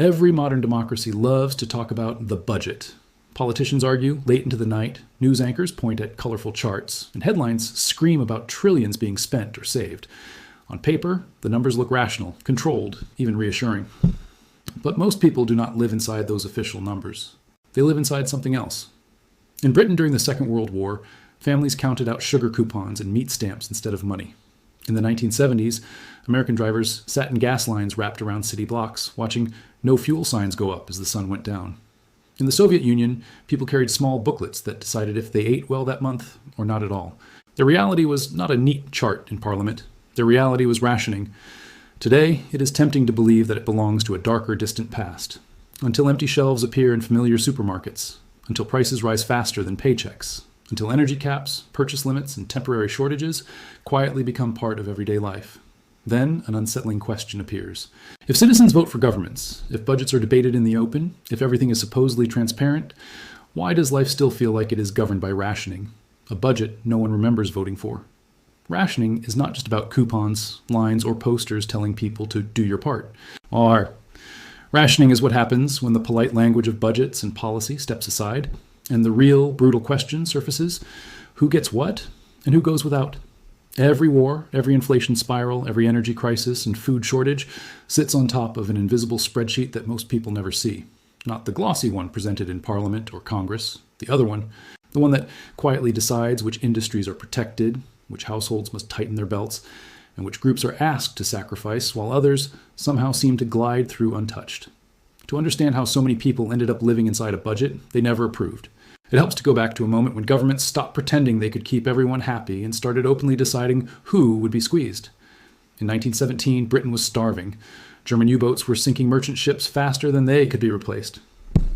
Every modern democracy loves to talk about the budget. Politicians argue late into the night, news anchors point at colorful charts, and headlines scream about trillions being spent or saved. On paper, the numbers look rational, controlled, even reassuring. But most people do not live inside those official numbers. They live inside something else. In Britain during the Second World War, families counted out sugar coupons and meat stamps instead of money. In the 1970s, American drivers sat in gas lines wrapped around city blocks, watching no fuel signs go up as the sun went down. In the Soviet Union, people carried small booklets that decided if they ate well that month or not at all. Their reality was not a neat chart in Parliament. Their reality was rationing. Today, it is tempting to believe that it belongs to a darker, distant past. Until empty shelves appear in familiar supermarkets, until prices rise faster than paychecks, until energy caps, purchase limits, and temporary shortages quietly become part of everyday life. Then an unsettling question appears. If citizens vote for governments, if budgets are debated in the open, if everything is supposedly transparent, why does life still feel like it is governed by rationing, a budget no one remembers voting for? Rationing is not just about coupons, lines, or posters telling people to do your part. Rationing is what happens when the polite language of budgets and policy steps aside, and the real, brutal question surfaces: who gets what, and who goes without? Every war, every inflation spiral, every energy crisis and food shortage sits on top of an invisible spreadsheet that most people never see. Not the glossy one presented in Parliament or Congress, the other one, the one that quietly decides which industries are protected, which households must tighten their belts, and which groups are asked to sacrifice, while others somehow seem to glide through untouched. To understand how so many people ended up living inside a budget they never approved, it helps to go back to a moment when governments stopped pretending they could keep everyone happy and started openly deciding who would be squeezed. In 1917, Britain was starving. German U-boats were sinking merchant ships faster than they could be replaced.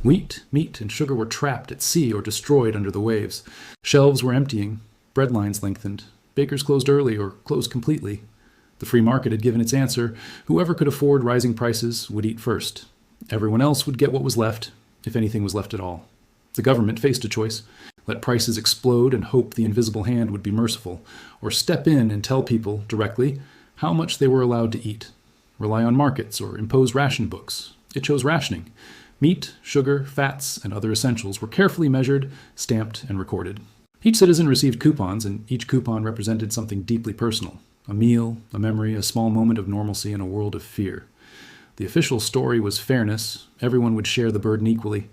Wheat, meat, and sugar were trapped at sea or destroyed under the waves. Shelves were emptying. Bread lines lengthened. Bakers closed early or closed completely. The free market had given its answer. Whoever could afford rising prices would eat first. Everyone else would get what was left, if anything was left at all. The government faced a choice: let prices explode and hope the invisible hand would be merciful, or step in and tell people directly how much they were allowed to eat, rely on markets, or impose ration books. It chose rationing. Meat, sugar, fats, and other essentials were carefully measured, stamped, and recorded. Each citizen received coupons, and each coupon represented something deeply personal: a meal, a memory, a small moment of normalcy in a world of fear. The official story was fairness. Everyone would share the burden equally.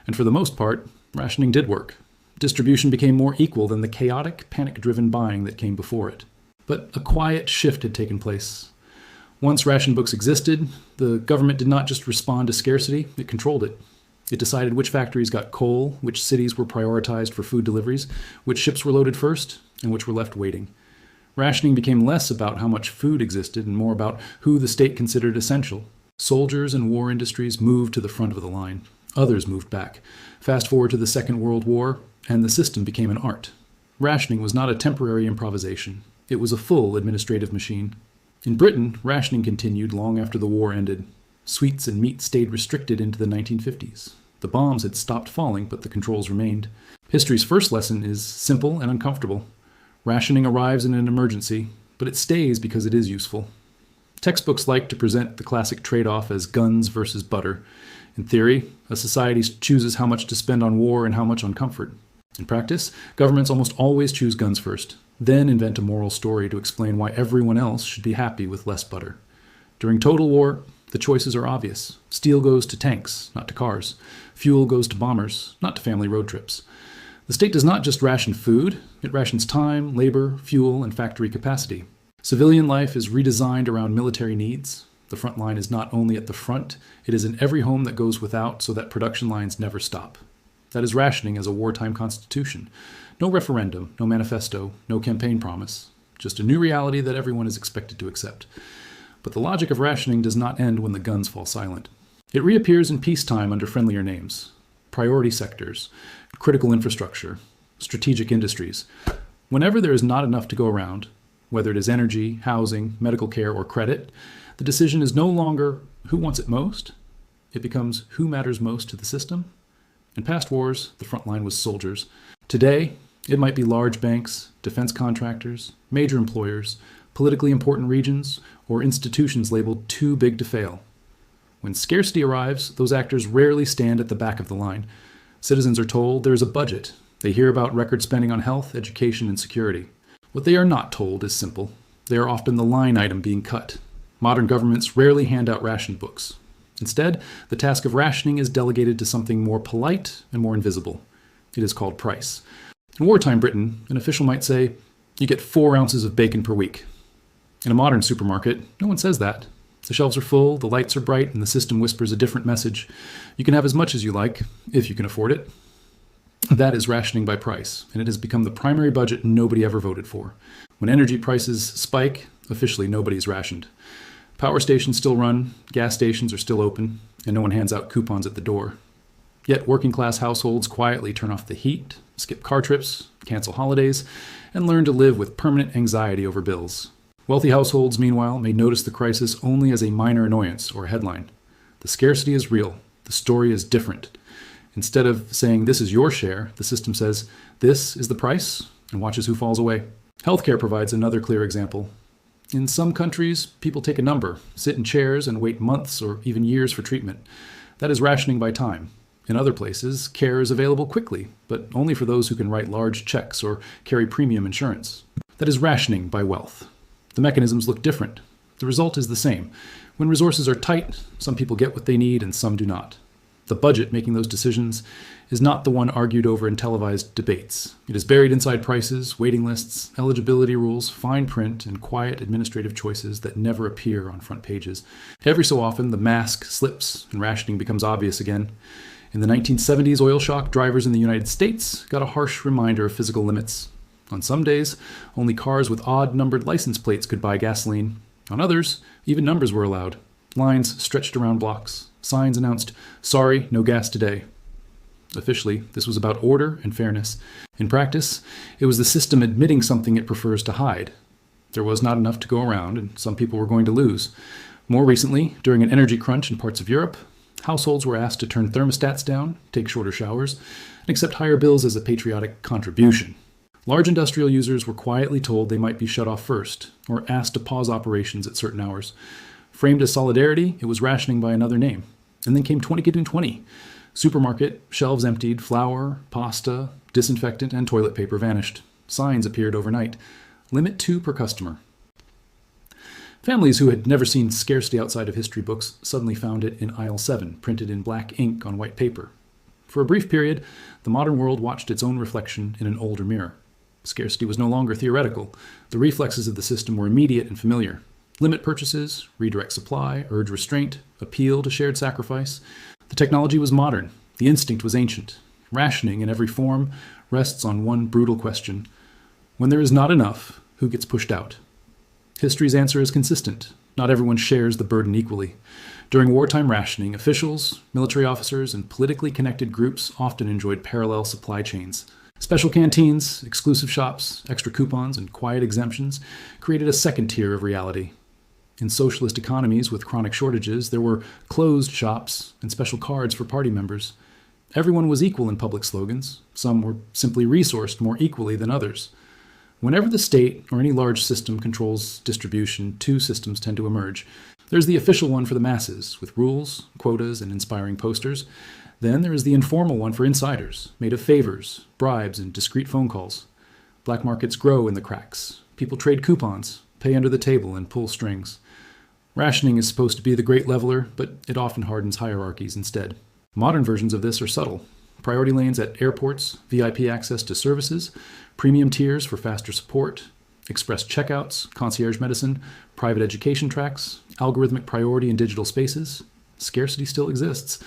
And for the most part, rationing did work. Distribution became more equal than the chaotic, panic-driven buying that came before it. But a quiet shift had taken place. Once ration books existed, the government did not just respond to scarcity, it controlled it. It decided which factories got coal, which cities were prioritized for food deliveries, which ships were loaded first, and which were left waiting. Rationing became less about how much food existed and more about who the state considered essential. Soldiers and war industries moved to the front of the line. Others moved back. Fast forward to the Second World War, and the system became an art. Rationing was not a temporary improvisation. It was a full administrative machine. In Britain, rationing continued long after the war ended. Sweets and meat stayed restricted into the 1950s. The bombs had stopped falling, but the controls remained. History's first lesson is simple and uncomfortable. Rationing arrives in an emergency, but it stays because it is useful. Textbooks like to present the classic trade-off as guns versus butter. In theory, a society chooses how much to spend on war and how much on comfort. In practice, governments almost always choose guns first, then invent a moral story to explain why everyone else should be happy with less butter. During total war, the choices are obvious. Steel goes to tanks, not to cars. Fuel goes to bombers, not to family road trips. The state does not just ration food, it rations time, labor, fuel, and factory capacity. Civilian life is redesigned around military needs. The front line is not only at the front, it is in every home that goes without so that production lines never stop. That is rationing as a wartime constitution. No referendum, no manifesto, no campaign promise. Just a new reality that everyone is expected to accept. But the logic of rationing does not end when the guns fall silent. It reappears in peacetime under friendlier names: priority sectors, critical infrastructure, strategic industries. Whenever there is not enough to go around, whether it is energy, housing, medical care, or credit, the decision is no longer who wants it most. It becomes who matters most to the system. In past wars, the front line was soldiers. Today, it might be large banks, defense contractors, major employers, politically important regions, or institutions labeled too big to fail. When scarcity arrives, those actors rarely stand at the back of the line. Citizens are told there is a budget. They hear about record spending on health, education, and security. What they are not told is simple. They are often the line item being cut. Modern governments rarely hand out ration books. Instead, the task of rationing is delegated to something more polite and more invisible. It is called price. In wartime Britain, an official might say, "You get 4 ounces of bacon per week." In a modern supermarket, no one says that. The shelves are full, the lights are bright, and the system whispers a different message. You can have as much as you like, if you can afford it. That is rationing by price, and it has become the primary budget nobody ever voted for. When energy prices spike, officially nobody's rationed. Power stations still run, gas stations are still open, and no one hands out coupons at the door. Yet working-class households quietly turn off the heat, skip car trips, cancel holidays, and learn to live with permanent anxiety over bills. Wealthy households, meanwhile, may notice the crisis only as a minor annoyance or a headline. The scarcity is real. The story is different. Instead of saying, "This is your share," the system says, "This is the price," and watches who falls away. Healthcare provides another clear example. In some countries, people take a number, sit in chairs, and wait months or even years for treatment. That is rationing by time. In other places, care is available quickly, but only for those who can write large checks or carry premium insurance. That is rationing by wealth. The mechanisms look different. The result is the same. When resources are tight, some people get what they need and some do not. The budget making those decisions is not the one argued over in televised debates. It is buried inside prices, waiting lists, eligibility rules, fine print, and quiet administrative choices that never appear on front pages. Every so often, the mask slips and rationing becomes obvious again. In the 1970s, oil shock, drivers in the United States got a harsh reminder of physical limits. On some days, only cars with odd-numbered license plates could buy gasoline. On others, even numbers were allowed. Lines stretched around blocks. Signs announced, "Sorry, no gas today." Officially, this was about order and fairness. In practice, it was the system admitting something it prefers to hide. There was not enough to go around, and some people were going to lose. More recently, during an energy crunch in parts of Europe, households were asked to turn thermostats down, take shorter showers, and accept higher bills as a patriotic contribution. Large industrial users were quietly told they might be shut off first, or asked to pause operations at certain hours. Framed as solidarity, it was rationing by another name. And then came 2020. Supermarket, shelves emptied, flour, pasta, disinfectant, and toilet paper vanished. Signs appeared overnight. Limit 2 per customer. Families who had never seen scarcity outside of history books suddenly found it in aisle 7, printed in black ink on white paper. For a brief period, the modern world watched its own reflection in an older mirror. Scarcity was no longer theoretical. The reflexes of the system were immediate and familiar. Limit purchases, redirect supply, urge restraint, appeal to shared sacrifice. The technology was modern. The instinct was ancient. Rationing in every form rests on one brutal question. When there is not enough, who gets pushed out? History's answer is consistent. Not everyone shares the burden equally. During wartime rationing, officials, military officers, and politically connected groups often enjoyed parallel supply chains. Special canteens, exclusive shops, extra coupons, and quiet exemptions created a second tier of reality. In socialist economies with chronic shortages, there were closed shops and special cards for party members. Everyone was equal in public slogans. Some were simply resourced more equally than others. Whenever the state or any large system controls distribution, 2 systems tend to emerge. There's the official one for the masses, with rules, quotas, and inspiring posters. Then there is the informal one for insiders, made of favors, bribes, and discreet phone calls. Black markets grow in the cracks. People trade coupons, pay under the table, and pull strings. Rationing is supposed to be the great leveler, but it often hardens hierarchies instead. Modern versions of this are subtle. Priority lanes at airports, VIP access to services, premium tiers for faster support, express checkouts, concierge medicine, private education tracks, algorithmic priority in digital spaces. Scarcity still exists.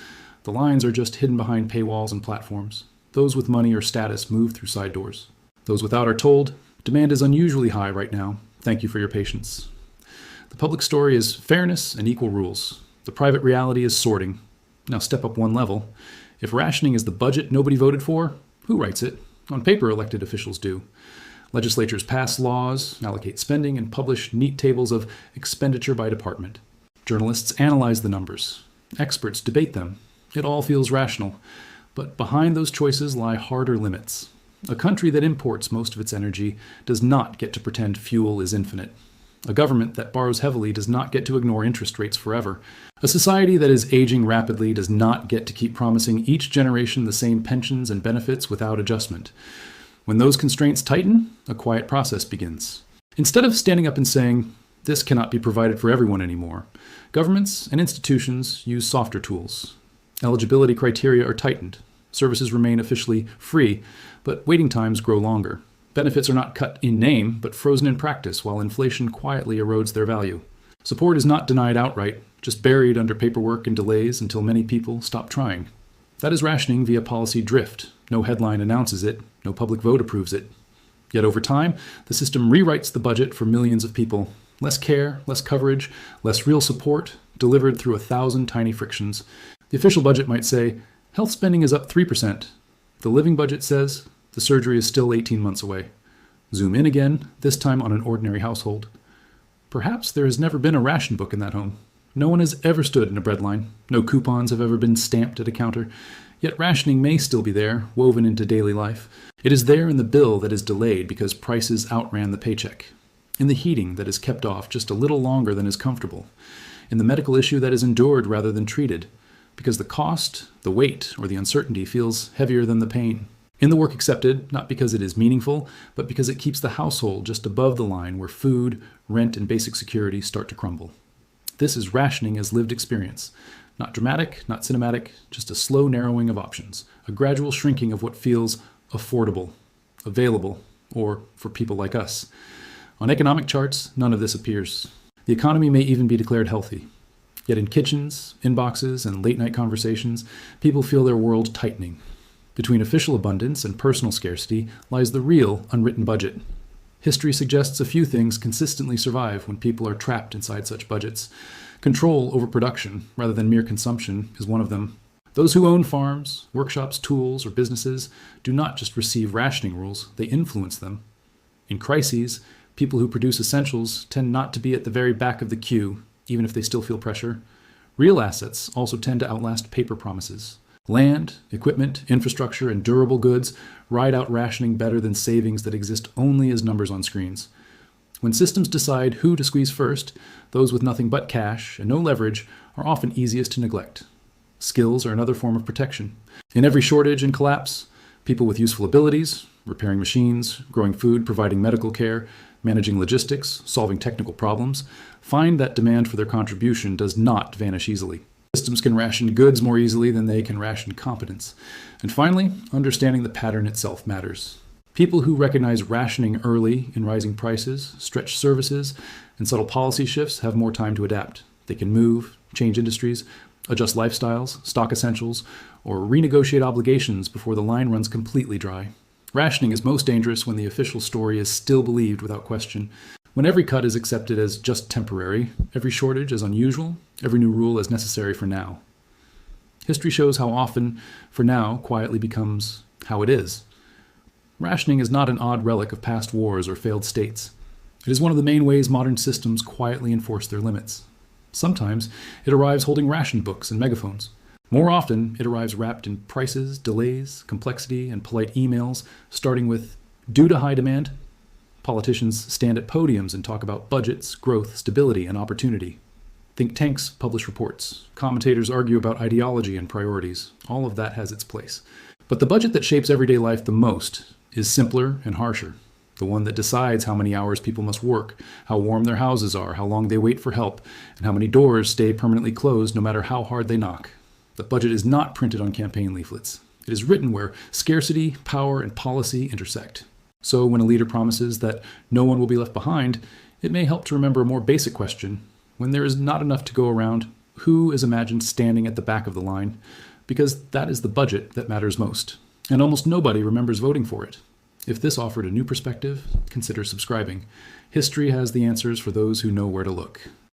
The lines are just hidden behind paywalls and platforms. Those with money or status move through side doors. Those without are told, "Demand is unusually high right now. Thank you for your patience." The public story is fairness and equal rules. The private reality is sorting. Now step up one level. If rationing is the budget nobody voted for, who writes it? On paper, elected officials do. Legislatures pass laws, allocate spending, and publish neat tables of expenditure by department. Journalists analyze the numbers. Experts debate them. It all feels rational. But behind those choices lie harder limits. A country that imports most of its energy does not get to pretend fuel is infinite. A government that borrows heavily does not get to ignore interest rates forever. A society that is aging rapidly does not get to keep promising each generation the same pensions and benefits without adjustment. When those constraints tighten, a quiet process begins. Instead of standing up and saying, "This cannot be provided for everyone anymore," governments and institutions use softer tools. Eligibility criteria are tightened. Services remain officially free, but waiting times grow longer. Benefits are not cut in name, but frozen in practice while inflation quietly erodes their value. Support is not denied outright, just buried under paperwork and delays until many people stop trying. That is rationing via policy drift. No headline announces it, no public vote approves it. Yet over time, the system rewrites the budget for millions of people. Less care, less coverage, less real support, delivered through 1,000 tiny frictions. The official budget might say, health spending is up 3%. The living budget says, the surgery is still 18 months away. Zoom in again, this time on an ordinary household. Perhaps there has never been a ration book in that home. No one has ever stood in a bread line. No coupons have ever been stamped at a counter. Yet rationing may still be there, woven into daily life. It is there in the bill that is delayed because prices outran the paycheck. In the heating that is kept off just a little longer than is comfortable. In the medical issue that is endured rather than treated. Because the cost, the weight, or the uncertainty feels heavier than the pain. In the work accepted, not because it is meaningful, but because it keeps the household just above the line where food, rent, and basic security start to crumble. This is rationing as lived experience. Not dramatic, not cinematic, just a slow narrowing of options. A gradual shrinking of what feels affordable, available, or for people like us. On economic charts, none of this appears. The economy may even be declared healthy. Yet in kitchens, inboxes, and late-night conversations, people feel their world tightening. Between official abundance and personal scarcity lies the real unwritten budget. History suggests a few things consistently survive when people are trapped inside such budgets. Control over production, rather than mere consumption, is one of them. Those who own farms, workshops, tools, or businesses do not just receive rationing rules, they influence them. In crises, people who produce essentials tend not to be at the very back of the queue, even if they still feel pressure. Real assets also tend to outlast paper promises. Land, equipment, infrastructure, and durable goods ride out rationing better than savings that exist only as numbers on screens. When systems decide who to squeeze first, those with nothing but cash and no leverage are often easiest to neglect. Skills are another form of protection. In every shortage and collapse, people with useful abilities, repairing machines, growing food, providing medical care, managing logistics, solving technical problems, find that demand for their contribution does not vanish easily. Systems can ration goods more easily than they can ration competence. And finally, understanding the pattern itself matters. People who recognize rationing early in rising prices, stretched services, and subtle policy shifts have more time to adapt. They can move, change industries, adjust lifestyles, stock essentials, or renegotiate obligations before the line runs completely dry. Rationing is most dangerous when the official story is still believed without question. When every cut is accepted as just temporary, every shortage as unusual, every new rule as necessary for now. History shows how often for now quietly becomes how it is. Rationing is not an odd relic of past wars or failed states. It is one of the main ways modern systems quietly enforce their limits. Sometimes it arrives holding ration books and megaphones. More often, it arrives wrapped in prices, delays, complexity, and polite emails, starting with, "Due to high demand." Politicians stand at podiums and talk about budgets, growth, stability, and opportunity. Think tanks publish reports. Commentators argue about ideology and priorities. All of that has its place. But the budget that shapes everyday life the most is simpler and harsher. The one that decides how many hours people must work, how warm their houses are, how long they wait for help, and how many doors stay permanently closed no matter how hard they knock. The budget is not printed on campaign leaflets. It is written where scarcity, power, and policy intersect. So when a leader promises that no one will be left behind, it may help to remember a more basic question. When there is not enough to go around, who is imagined standing at the back of the line? Because that is the budget that matters most. And almost nobody remembers voting for it. If this offered a new perspective, consider subscribing. History has the answers for those who know where to look.